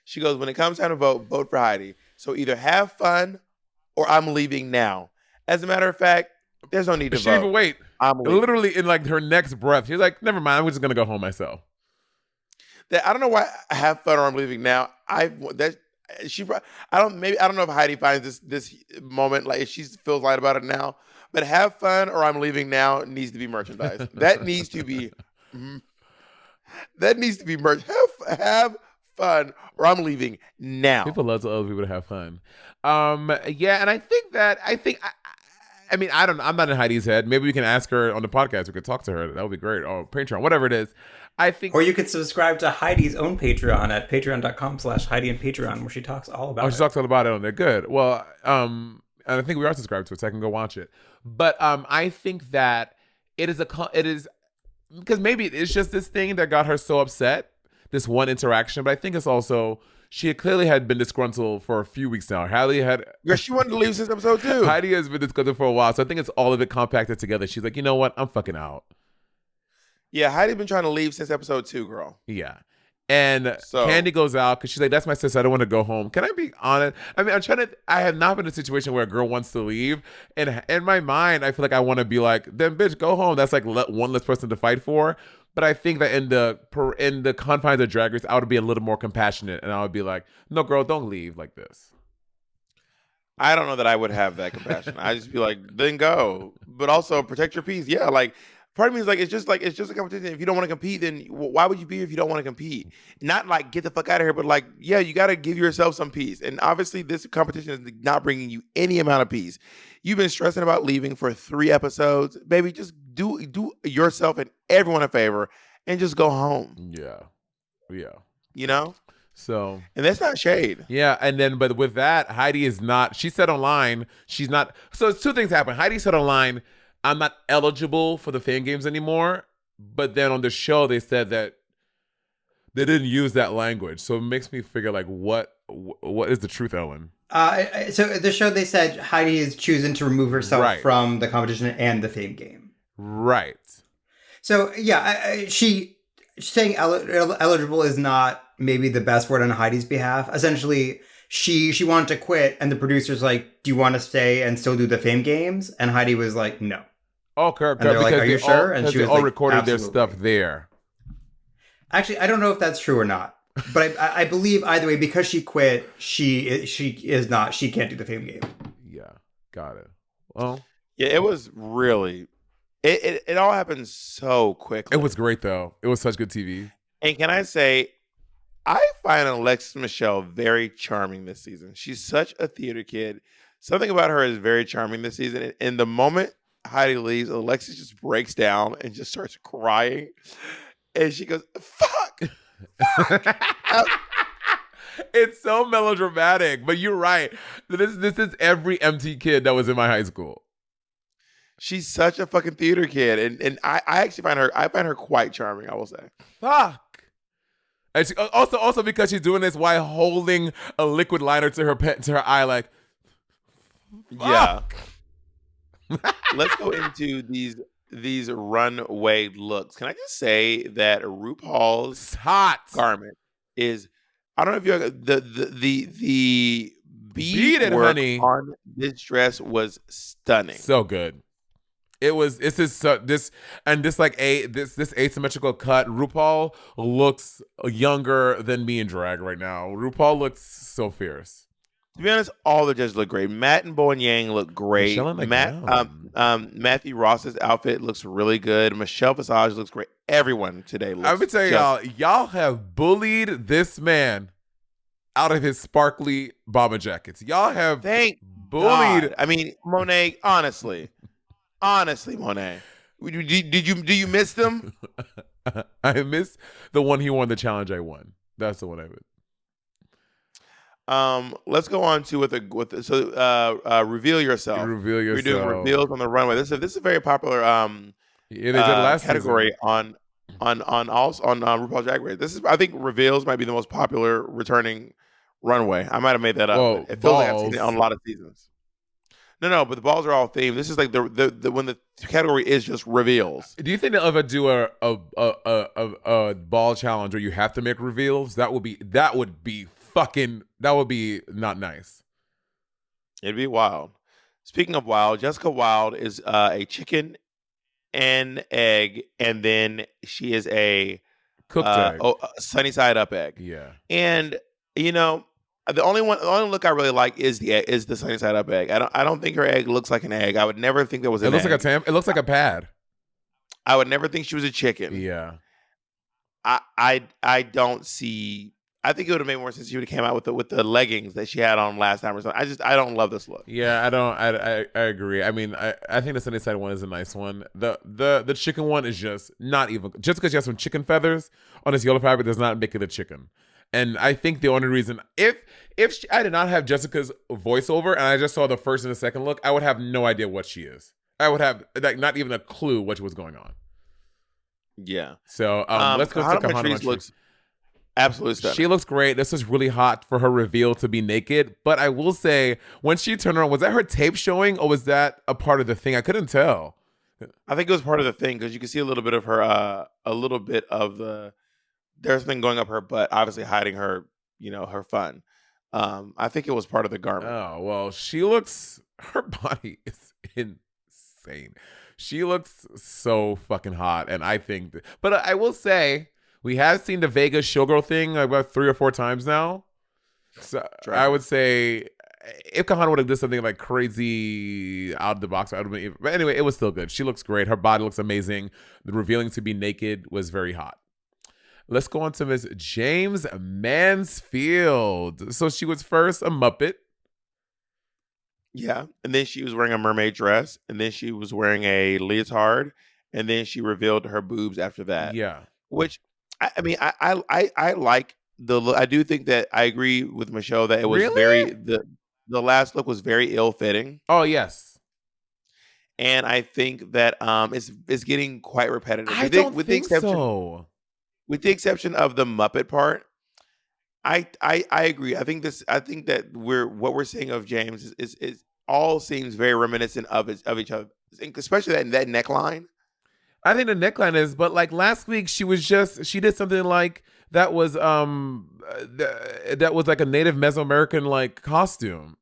She goes, "When it comes time to vote for Heidi. So either have fun or I'm leaving now." As a matter of fact, there's no need to vote. She didn't even wait. I'm leaving. Literally in like her next breath, she's like, "Never mind. I'm just gonna go home myself." that I don't know why have fun or I'm leaving now. I that she I don't know if Heidi finds this moment like if she feels light about it now. But have fun or I'm leaving now needs to be merchandise. That needs to be merch. Have fun or I'm leaving now. People love to other people to have fun. Yeah, and I think I mean, I'm not in Heidi's head. Maybe we can ask her on the podcast. We could talk to her. That would be great. Or Patreon, whatever it is. I think. Or you could subscribe to Heidi's own Patreon at patreon.com/Heidi and Patreon, where she talks all about it. Oh, she talks all about it on there. Good. Well, and I think we are subscribed to it, so I can go watch it. But I think that it is because maybe it's just this thing that got her so upset, this one interaction. But I think it's also she clearly had been disgruntled for a few weeks now. Yeah, she wanted to leave since episode 2. Heidi has been disgruntled for a while, so I think it's all of it compacted together. She's like, you know what? I'm fucking out. Yeah, Heidi's been trying to leave since episode 2, girl. Yeah. And Candy goes out because she's like, that's my sister. I don't want to go home. Can I be honest? I mean, I have not been in a situation where a girl wants to leave. And in my mind, I feel like I want to be like, then bitch, go home. That's like one less person to fight for. But I think that in the confines of Drag Race, I would be a little more compassionate. And I would be like, no, girl, don't leave like this. I don't know that I would have that compassion. I just be like, then go. But also protect your peace. Yeah, like part of me is like, it's just a competition. If you don't want to compete, then why would you be here if you don't want to compete? Not like get the fuck out of here, but like, yeah, you got to give yourself some peace. And obviously, this competition is not bringing you any amount of peace. You've been stressing about leaving for 3 episodes, baby. Just do yourself and everyone a favor and just go home. Yeah. You know. So, and that's not shade. Yeah, and then but with that, Heidi is not. She said online she's not. So it's 2 things happen. Heidi said online, I'm not eligible for the fan games anymore. But then on the show, they said that they didn't use that language. So it makes me figure like, what is the truth, Ellen? So the show, they said Heidi is choosing to remove herself from the competition and the fame game. Right. So yeah, she saying eligible is not maybe the best word on Heidi's behalf. Essentially, she wanted to quit, and the producer's like, "Do you want to stay and still do the fame games?" And Heidi was like, "No." Oh, Kirk, and they're like, "Are you sure?" And she was all like, recorded absolutely. their stuff there. Actually, I don't know if that's true or not, but I believe either way, because she quit, she can't do the fame game. Yeah, got it. Well, yeah, it was really. It all happened so quickly. It was great though. It was such good TV. And can I say, I find Alexis Michelle very charming this season. She's such a theater kid. Something about her is very charming this season. And the moment Heidi leaves, Alexis just breaks down and just starts crying. And she goes, fuck. It's so melodramatic, but you're right. This is every MT kid that was in my high school. She's such a fucking theater kid, and I actually find her quite charming. I will say. Fuck. And she, also because she's doing this while holding a liquid liner to her eye, like. Fuck. Yeah. Let's go into these runway looks. Can I just say that RuPaul's hot garment is? I don't know if you the beaded work honey on this dress was stunning. So good. This asymmetrical cut. RuPaul looks younger than me in drag right now. RuPaul looks so fierce. To be honest, all the judges look great. Matt and Bowen Yang look great. Matthew Ross's outfit looks really good. Michelle Visage looks great. Everyone today looks. I'm gonna tell y'all have bullied this man out of his sparkly bomber jackets. Y'all have bullied. God. I mean, Monet, honestly, Monet, do you miss them? I miss the one he won the challenge. I won. That's the one I would. Let's go on to reveal yourself. Reveal yourself. We're doing reveals on the runway. This is a very popular they did last category season. on RuPaul's Drag Race. I think reveals might be the most popular returning runway. I might have made that up. Whoa, it feels like I've seen it on a lot of seasons. No, but the balls are all themed. This is like the when the category is just reveals. Do you think they'll ever do a ball challenge where you have to make reveals? That would be not nice. It'd be wild. Speaking of wild, Jessica Wilde is a chicken and egg, and then she is a Cooked egg. Sunny side up egg. Yeah. And the only look I really like is the sunny side up egg. I don't think her egg looks like an egg. I would never think that was an egg. It looks like a pad. I would never think she was a chicken. Yeah. I don't see. I think it would have made more sense if she would have came out with the leggings that she had on last time or something. I don't love this look. Yeah, I don't. I agree. I mean, I think the sunny side one is a nice one. The chicken one is just not even, just because she has some chicken feathers on this yellow fabric does not make it a chicken. And I think the only reason, if I did not have Jessica's voiceover and I just saw the first and the second look, I would have no idea what she is. I would have not even a clue what was going on. Yeah. So let's go to Kahana. Looks absolutely stunning. She looks great. This is really hot for her reveal to be naked. But I will say, when she turned around, was that her tape showing or was that a part of the thing? I couldn't tell. I think it was part of the thing because you can see a little bit of her, there's something going up her butt, obviously hiding her, her fun. I think it was part of the garment. Oh, well, her body is insane. She looks so fucking hot. And I think, but I will say, we have seen the Vegas showgirl thing about 3 or 4 times now. So I would say if Kahana would have done something like crazy out of the box, I would have been. But anyway, it was still good. She looks great. Her body looks amazing. The revealing to be naked was very hot. Let's go on to Miss James Mansfield. So she was first a Muppet. Yeah. And then she was wearing a mermaid dress. And then she was wearing a leotard. And then she revealed her boobs after that. Yeah. Which, I mean, I like the look. I do think that I agree with Michelle that it was the last look was very ill-fitting. Oh, yes. And I think that it's getting quite repetitive. I don't think so. With the exception of the Muppet part, I agree. I think that what we're seeing of James is all seems very reminiscent of each other, especially that neckline. I think the neckline is, but like last week she did something like that was that was like a native Mesoamerican like costume.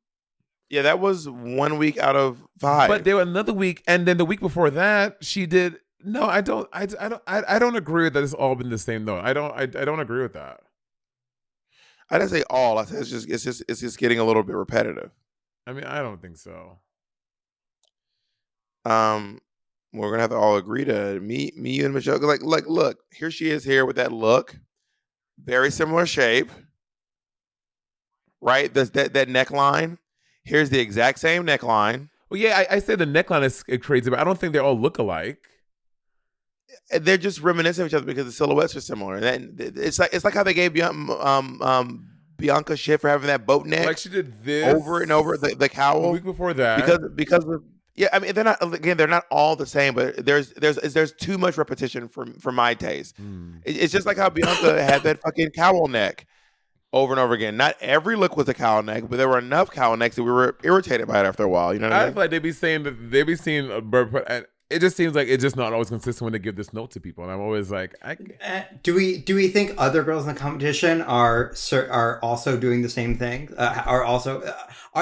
Yeah, that was 1 week out of 5. But there was another week, and then the week before that she did. No, I don't agree that it's all been the same though. I don't agree with that. I didn't say all. I said it's just getting a little bit repetitive. I mean, I don't think so. We're gonna have to all agree to me, you, and Michelle. Like, look, here she is here with that look, very similar shape, right? That neckline. Here's the exact same neckline. Well, yeah, I said the neckline is crazy, but I don't think they all look alike. They're just reminiscent of each other because the silhouettes are similar. And it's like how they gave Bianca shit for having that boat neck. Like she did this over and over the cowl. The week before that, because of. Yeah, I mean they're not all the same, but there's too much repetition for my taste. It's just like how Bianca had that fucking cowl neck over and over again. Not every look was a cowl neck, but there were enough cowl necks that we were irritated by it after a while. You know what I mean? I feel like they be seeing a bird, and it just seems like it's just not always consistent when they give this note to people, and I'm always like, do we think other girls in the competition are also doing the same thing? Are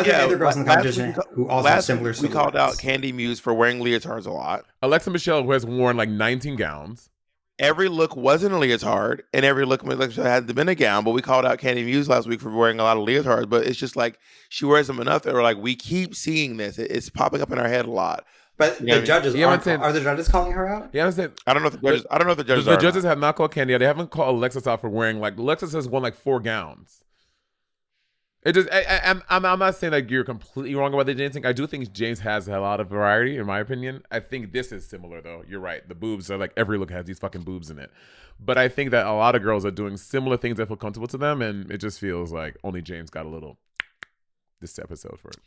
there other girls in the competition who also have similar silhouettes? We called out Candy Muse for wearing leotards a lot. Alexa Michelle, who has worn like 19 gowns. Every look wasn't a leotard, and every look had been a gown. But we called out Candy Muse last week for wearing a lot of leotards. But it's just like she wears them enough that we're like, we keep seeing this. It's popping up in our head a lot. But the judges are the judges calling her out? Yeah, I'm saying, I don't know if the judges. I don't know if the judges. The judges have not called Candy out. They haven't called Alexis out for wearing like Alexis has worn like 4 gowns. It just I'm not saying that you're completely wrong about the James thing. I do think James has a lot of variety, in my opinion. I think this is similar though. You're right. The boobs are like every look has these fucking boobs in it. But I think that a lot of girls are doing similar things that feel comfortable to them, and it just feels like only James got a little this episode for it.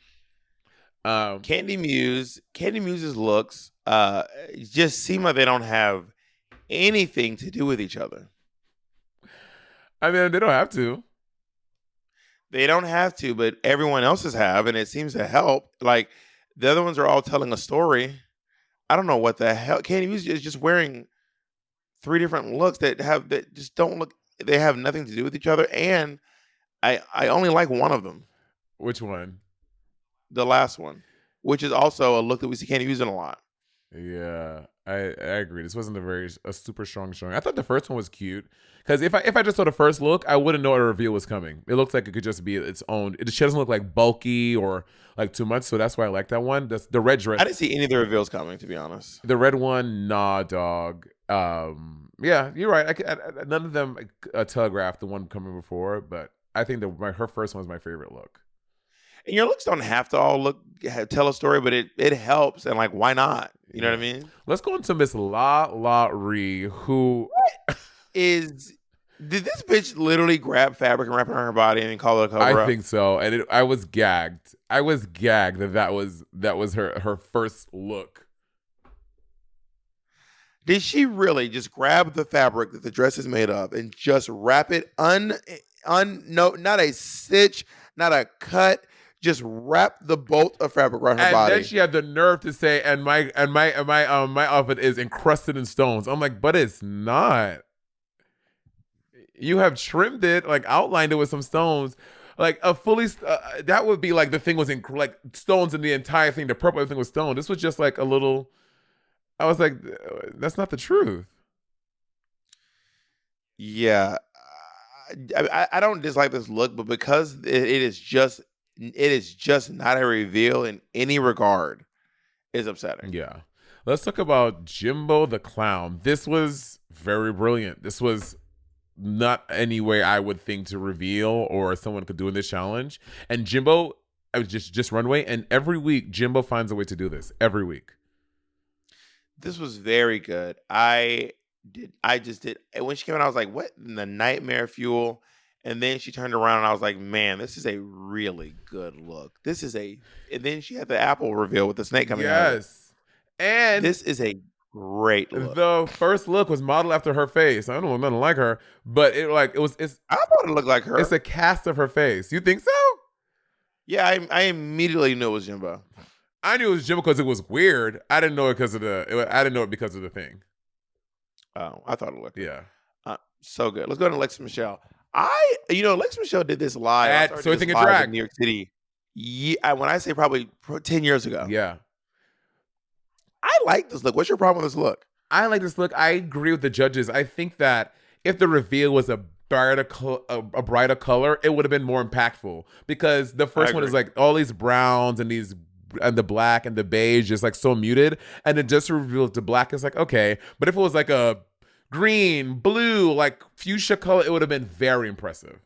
Candy Muse's looks just seem like they don't have anything to do with each other. I mean, they don't have to. They don't have to, but everyone else's have, and it seems to help. Like the other ones are all telling a story. I don't know what the hell. Candy Muse is just wearing 3 different looks that just don't look. They have nothing to do with each other, and I only like one of them. Which one? The last one, which is also a look that we see Candy using a lot. Yeah, I agree. This wasn't a super strong showing. I thought the first one was cute because if I just saw the first look, I wouldn't know a reveal was coming. It looks like it could just be its own. She doesn't look like bulky or like too much, so that's why I like that one. The red dress. I didn't see any of the reveals coming, to be honest. The red one, nah, dog. Yeah, you're right. None of them telegraphed the one coming before, but I think her first one was my favorite look. And your looks don't have to all tell a story, but it helps. And like, why not? You know what I mean? Let's go into Miss La Ree, who did this bitch literally grab fabric and wrap it on her body and then call it a cover up? I think so. And I was gagged. I was gagged that was her first look. Did she really just grab the fabric that the dress is made of and just wrap it not a stitch, not a cut, just wrap the bolt of fabric around her body? And then she had the nerve to say, and my outfit is encrusted in stones. I'm like, but it's not. You have trimmed it, like outlined it with some stones. Like a fully, that would be like the thing was like stones in the entire thing. The purple thing was stone. This was just like a little. I was like, that's not the truth. Yeah, I don't dislike this look, but because it is just not a reveal in any regard, is upsetting. Yeah, let's talk about Jimbo the Clown. This was very brilliant. This was not any way I would think to reveal or someone could do in this challenge. And Jimbo, I was just runway, and every week Jimbo finds a way to do this. Every week. This was very good. I just did. When she came out, I was like, what in the nightmare fuel? And then she turned around and I was like, man, this is a really good look. And then she had the apple reveal with the snake coming out. Yes. And this is a great look. The first look was modeled after her face. I don't know nothing like her, but I thought it looked like her. It's a cast of her face. You think so? Yeah, I immediately knew it was Jimbo. I knew it was Jimbo because it was weird. I didn't know it because of the thing. Oh, I thought it looked good. Yeah. So good. Let's go to Lex Michelle. Lex Michelle did this live at So You Think It's Drag in New York City. Yeah, when I say probably 10 years ago. Yeah. I like this look. What's your problem with this look? I like this look. I agree with the judges. I think that if the reveal was a brighter color, it would have been more impactful because the first one is like all these browns and the black and the beige is like so muted, and then just revealed to black is like okay. But if it was like a green, blue, like fuchsia color, it would have been very impressive.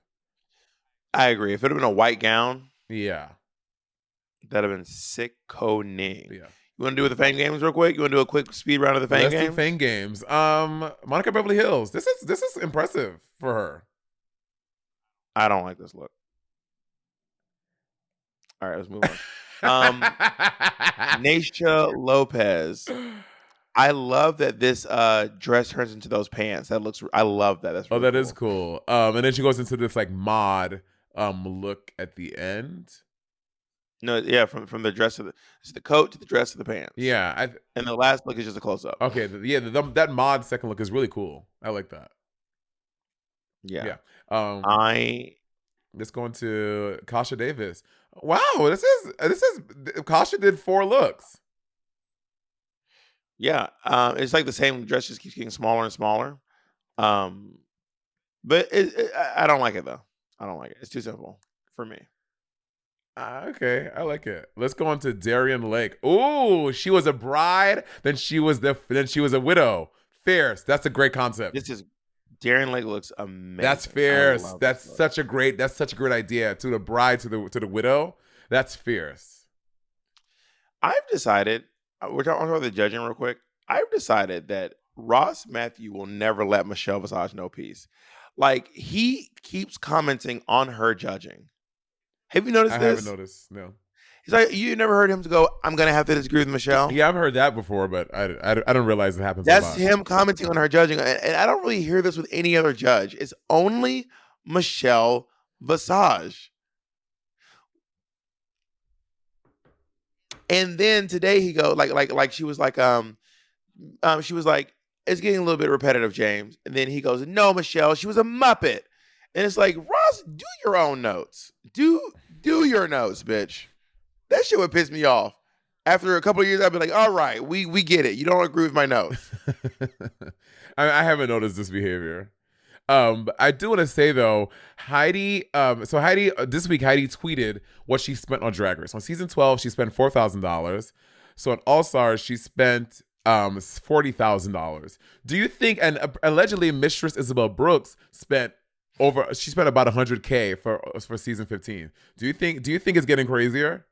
I agree. If it would have been a white gown, yeah, that'd have been sickening. Yeah. You want to do the Fame Games real quick? You want to do a quick speed round of the Fame Games? Let's do Fame Games. Monica Beverly Hills. This is impressive for her. I don't like this look. All right, let's move on. Naysha Lopez. I love that this dress turns into those pants. I love that. That's really that is cool. And then she goes into this like mod look at the end. No, yeah, from the dress to the coat to the dress to the pants. Yeah, and the last look is just a close up. Okay, that mod second look is really cool. I like that. Yeah. Let's go into Kasha Davis. Wow, this is Kasha did 4 looks. Yeah, it's like the same dress just keeps getting smaller and smaller. But I don't like it though. I don't like it. It's too simple for me. Okay, I like it. Let's go on to Darian Lake. Ooh, she was a bride, then she was a widow. Fierce. That's a great concept. Darian Lake looks amazing. That's fierce. That's such a great idea. To the bride, to the widow. That's fierce. I've decided, we're talking about the judging real quick. I've decided that Ross Matthew will never let Michelle Visage know peace. Like, he keeps commenting on her judging. Have you noticed this? I haven't noticed, no. He's like, you never heard him to go, I'm going to have to disagree with Michelle? Yeah, I've heard that before, but I don't realize it happens That's a lot. him commenting on her judging. And I don't really hear this with any other judge. It's only Michelle Visage. And then today he go like she was like it's getting a little bit repetitive, James. And then he goes, no, Michelle, she was a Muppet. And it's like, Ross, do your own notes. Do your notes, bitch. That shit would piss me off. After a couple of years, I'd be like, all right, we get it. You don't agree with my notes. I haven't noticed this behavior. I do want to say though, Heidi. So Heidi, this week Heidi tweeted what she spent on Drag Race. On season 12, she spent $4,000. So on All Stars, she spent $40,000. Do you think? And allegedly, Mistress Isabel Brooks spent She spent about $100K for season 15. Do you think it's getting crazier?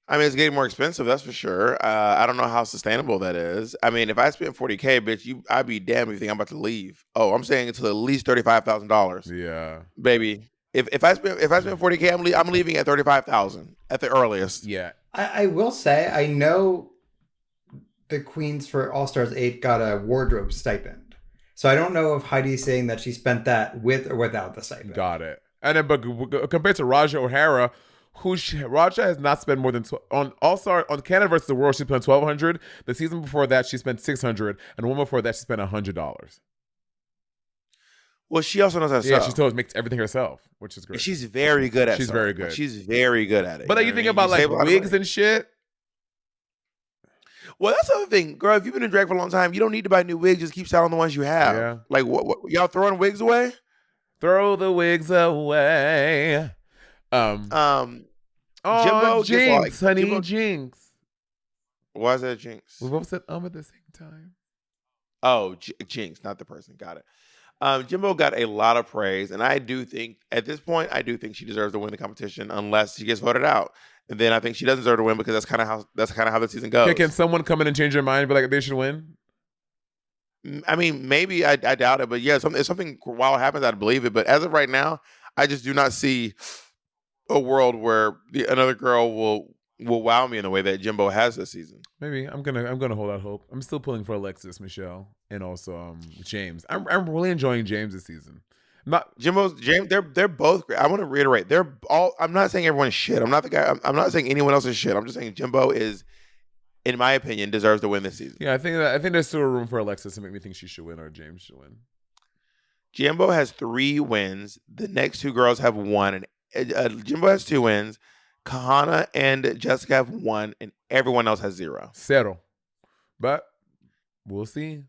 I mean, it's getting more expensive, that's for sure. I don't know how sustainable that is. I mean, if I spent $40K, bitch, I'd be damned if you think I'm about to leave. Oh, I'm saying it's at least $35,000. Yeah, baby. If I spend $40K, I'm leaving at $35,000 at the earliest. Yeah. I will say I know the queens for All Stars 8 got a wardrobe stipend, so I don't know if Heidi's saying that she spent that with or without the stipend. Got it. And then, but compared to Raja O'Hara, Raja has not spent more than on All Star on Canada versus the World. She spent $1,200. The season before that, she spent $600, and the one before that, she spent $100. Well, she also knows how to Yeah, sew. she totally makes everything herself, which is great. She's very good at. She's sewing. very good. She's very good at it. But you think about like wigs and shit. Well, that's the other thing, girl. If you've been in drag for a long time, you don't need to buy new wigs. Just keep selling the ones you have. Yeah. Like what y'all throwing wigs away? Throw the wigs away. Jimbo Jinx, honey, Jimbo, Jinx. Why is that Jinx? We both said at the same time. Oh, Jinx, not the person. Got it. Jimbo got a lot of praise, and I do think at this point, she deserves to win the competition unless she gets voted out. And then I think she doesn't deserve to win because that's kind of how the season goes. Can someone come in and change their mind and be like they should win? I mean, maybe I doubt it, but yeah, if something wild happens, I'd believe it. But as of right now, I just do not see a world where another girl will wow me in the way that Jimbo has this season. Maybe I'm gonna hold out hope. I'm still pulling for Alexis, Michelle, and also James. I'm really enjoying James this season. James, they're both great. I want to reiterate, they're all. I'm not saying everyone's shit. I'm not the guy. I'm not saying anyone else is shit. I'm just saying Jimbo is, in my opinion, deserves to win this season. Yeah, I think there's still room for Alexis to make me think she should win or James should win. Jimbo has 3 wins. The next 2 girls have 1, and Jimbo has 2 wins. Kahana and Jessica have 1, and everyone else has 0. Zero. But we'll see.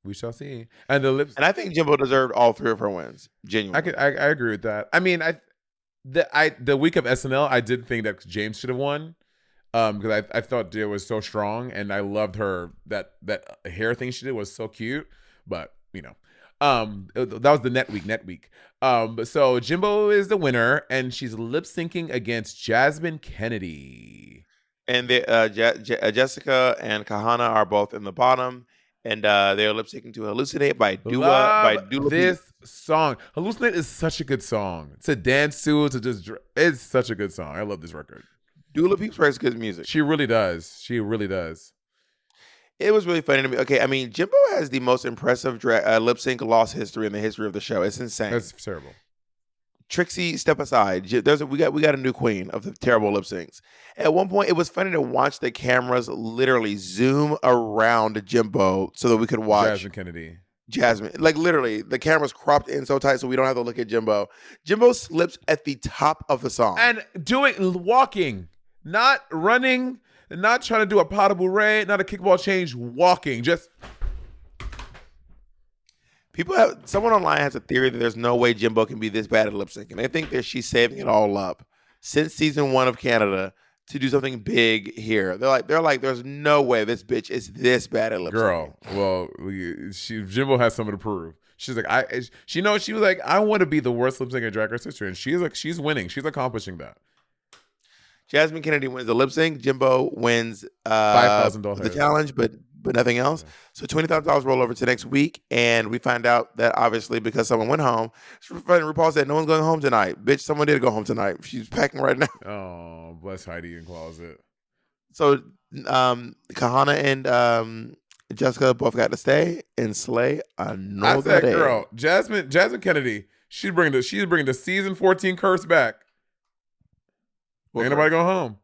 We shall see. And and I think Jimbo deserved all 3 of her wins. Genuinely, I agree with that. I mean, the week of SNL, I did think that James should have won. Because I thought it was so strong, and I loved her that hair thing she did was so cute. But that was the net week. So Jimbo is the winner, and she's lip syncing against Jasmine Kennedy. And Jessica and Kahana are both in the bottom, and they are lip syncing to "Hallucinate" by Dua. This song, "Hallucinate" is such a good song. It's a dance to. It's such a good song. I love this record. Dua Peeps writes good music. She really does. It was really funny to me. Okay, I mean, Jimbo has the most impressive lip sync loss history in the history of the show. It's insane. That's terrible. Trixie, step aside. We got a new queen of the terrible lip syncs. At one point, it was funny to watch the cameras literally zoom around Jimbo so that we could watch Jasmine Kennedy. Like literally, the camera's cropped in so tight so we don't have to look at Jimbo. Jimbo slips at the top of the song and walking, not running. Not trying to do a pas de bourrée, not a kickball change, walking. Just someone online has a theory that there's no way Jimbo can be this bad at lip syncing. They think that she's saving it all up since season 1 of Canada to do something big here. They're like, there's no way this bitch is this bad at lip syncing. Girl, well, Jimbo has something to prove. She's like, she was like, I want to be the worst lip sync in Drag Race history, and she's winning. She's accomplishing that. Jasmine Kennedy wins the lip sync. Jimbo wins $5,000 the challenge, but nothing else. So $20,000 roll over to next week, and we find out that obviously because someone went home, RuPaul said no one's going home tonight. Bitch, someone did go home tonight. She's packing right now. Oh, bless Heidi in closet. So Kahana and Jessica both got to stay and slay another day. Girl, Jasmine Kennedy, she's bringing the season 14 curse back. Ain't nobody going home.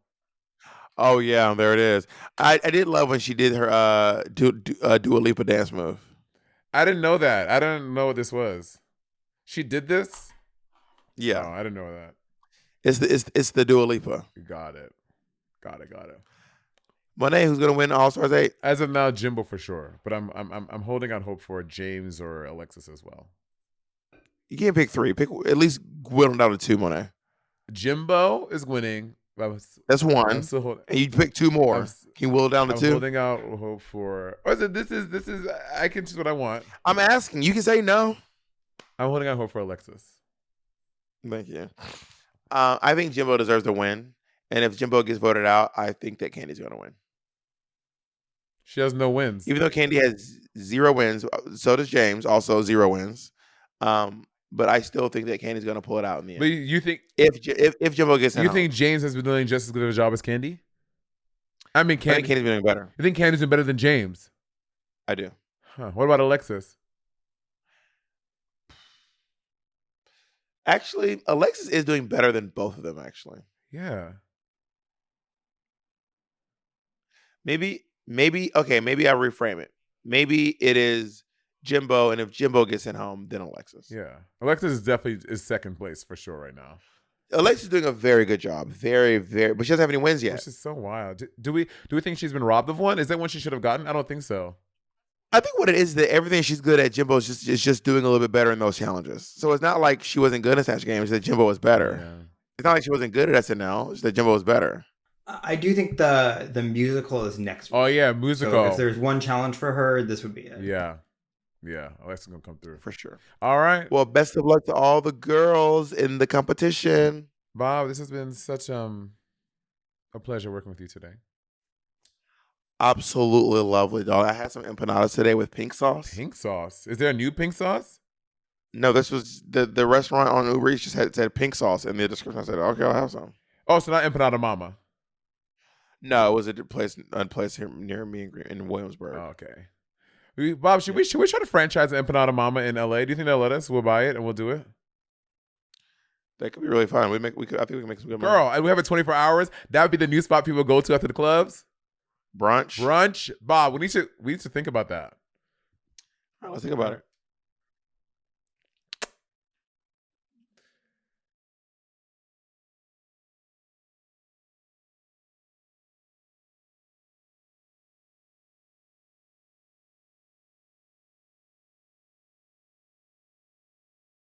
Oh yeah, there it is. I did love when she did her Dua Lipa dance move. I didn't know that. I didn't know what this was. She did this? Yeah, I didn't know that. It's the Dua Lipa. Got it. Monet, who's gonna win All Stars 8? As of now, Jimbo for sure, but I'm holding out hope for James or Alexis as well. You can't pick 3. Pick at least whittle down to 2, Monet. Jimbo is winning. That's 1. And you pick 2 more. Can you whittle down to 2? I'm holding out hope for. Or is it, this is. I can choose what I want. I'm asking. You can say no. I'm holding out hope for Alexis. Thank you. I think Jimbo deserves to win, and if Jimbo gets voted out, I think that Candy's going to win. She has no wins. Even though Candy has 0 wins, so does James, also 0 wins. But I still think that Candy's going to pull it out in the end. But you think if Jimbo gets in, you think James has been doing just as good of a job as Candy? I mean, I think Candy's been doing better. You think Candy's been better than James? I do. Huh. What about Alexis? Actually, Alexis is doing better than both of them, actually. Yeah. Maybe I reframe it. Maybe it is Jimbo, and if Jimbo gets in home, then Alexis. Yeah. Alexis is definitely second place for sure right now. Alexis is doing a very good job. Very, very, but she doesn't have any wins yet. Which is so wild. Do we think she's been robbed of one? Is that one she should have gotten? I don't think so. I think what it is that everything she's good at, Jimbo is just doing a little bit better in those challenges. So it's not like she wasn't good at Snatch Game. It's that Jimbo was better. Yeah. It's not like she wasn't good at SNL. It's that Jimbo was better. I do think the musical is next week. Oh yeah, musical. So if there's one challenge for her, this would be it. Yeah. Alexis gonna come through For sure. All right. Well, best of luck to all the girls in the competition. Bob, this has been such a pleasure working with you today. Absolutely lovely, dog. I had some empanadas today with pink sauce. Pink sauce? Is there a new pink sauce? No, this was the restaurant on Uber Eats just said pink sauce in the description. I said, okay, I'll have some. Oh, so not Empanada Mama. No, it was a place here near me in Williamsburg. Oh, okay. Bob, should we try to franchise an Empanada Mama in LA? Do you think they'll let us? We'll buy it and we'll do it. That could be really fun. I think we can make some good money. Girl, and we have it 24 hours. That would be the new spot people go to after the clubs. Brunch. Bob, we need to think about that. Let's think about it.